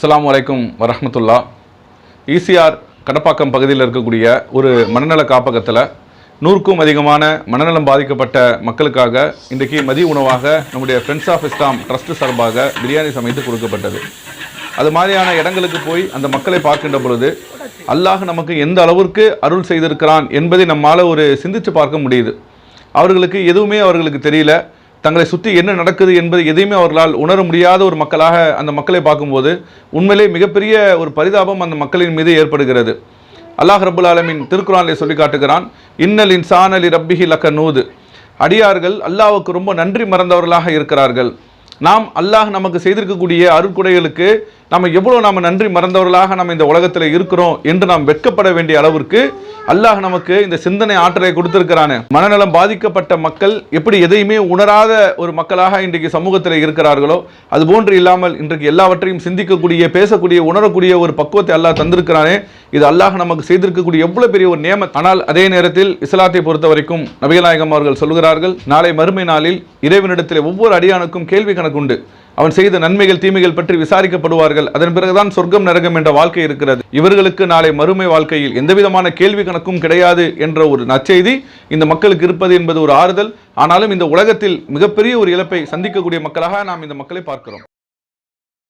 அஸ்ஸலாமு அலைக்கும் வரஹ்மத்துல்லா. ஈசிஆர் கடப்பாக்கம் பகுதியில் இருக்கக்கூடிய ஒரு மனநல காப்பகத்தில் 100க்கும் அதிகமான மனநலம் பாதிக்கப்பட்ட மக்களுக்காக இன்றைக்கு மதிய உணவாக நம்முடைய ஃப்ரெண்ட்ஸ் ஆஃப் இஸ்லாம் ட்ரஸ்ட் சார்பாக பிரியாணி சமைத்து கொடுக்கப்பட்டது. அது மாதிரியான இடங்களுக்கு போய் அந்த மக்களை பார்க்கின்ற பொழுது அல்லாஹ் நமக்கு எந்த அளவிற்கு அருள் செய்திருக்கிறான் என்பதை நம்மால் ஒரு சிந்தித்து பார்க்க முடியுது. அவர்களுக்கு தெரியல, தங்களை சுற்றி என்ன நடக்குது என்பது எதையுமே அவர்களால் உணர முடியாத ஒரு மக்களாக அந்த மக்களை பார்க்கும்போது உண்மையிலே மிகப்பெரிய ஒரு பரிதாபம் அந்த மக்களின் மீது ஏற்படுகிறது. அல்லாஹ் ரப்புல் ஆலமீன் திருக்குர்ஆனிலே சொல்லி காட்டுகிறான், இன்னல் இன்சான லி ரப்பிஹி லகனூத். அடியார்கள் அல்லாஹ்வுக்கு ரொம்ப நன்றி மறந்தவர்களாக இருக்கிறார்கள். நாம் அல்லாஹ் நமக்கு செய்திருக்கக்கூடிய அருட்கொடைகளுக்கு நம்ம எவ்வளோ நன்றி மறந்தவர்களாக நம்ம இந்த உலகத்தில் இருக்கிறோம் என்று நாம் வெட்கப்பட வேண்டிய அளவிற்கு அல்லாஹ் நமக்கு இந்த சிந்தனை ஆற்றலை கொடுத்திருக்கிறானே. மனநலம் பாதிக்கப்பட்ட மக்கள் எப்படி எதையுமே உணராத ஒரு மக்களாக இன்றைக்கு சமூகத்தில் இருக்கிறார்களோ அதுபோன்று இல்லாமல் இன்றைக்கு எல்லாவற்றையும் சிந்திக்கக்கூடிய, பேசக்கூடிய, உணரக்கூடிய ஒரு பக்குவத்தை அல்லாஹ் தந்திருக்கிறானே. இது அல்லாஹ் நமக்கு செய்திருக்கக்கூடிய எவ்வளவு பெரிய ஒரு நியமத். ஆனால் அதே நேரத்தில் இஸ்லாத்தை பொறுத்த வரைக்கும் நபிகள் நாயகம் அவர்கள் சொல்கிறார்கள், நாளை மறுமை நாளில் இறைவனிடத்தில் ஒவ்வொரு அடியானுக்கும் கேள்வி கணக்குண்டு. அவன் செய்த நன்மைகள் தீமைகள் பற்றி விசாரிக்கப்படுவார்கள். அதன் பிறகுதான் சொர்க்கம் நரகம் என்ற வாழ்க்கை இருக்கிறது. இவர்களுக்கு நாளை மறுமை வாழ்க்கையில் எந்தவிதமான கேள்வி கணக்கும் கிடையாது என்ற ஒரு நற்செய்தி இந்த மக்களுக்கு இருப்பது என்பது ஒரு ஆறுதல். ஆனாலும் இந்த உலகத்தில் மிகப்பெரிய ஒரு இழப்பை சந்திக்கக்கூடிய மக்களாக நாம் இந்த மக்களை பார்க்கிறோம்.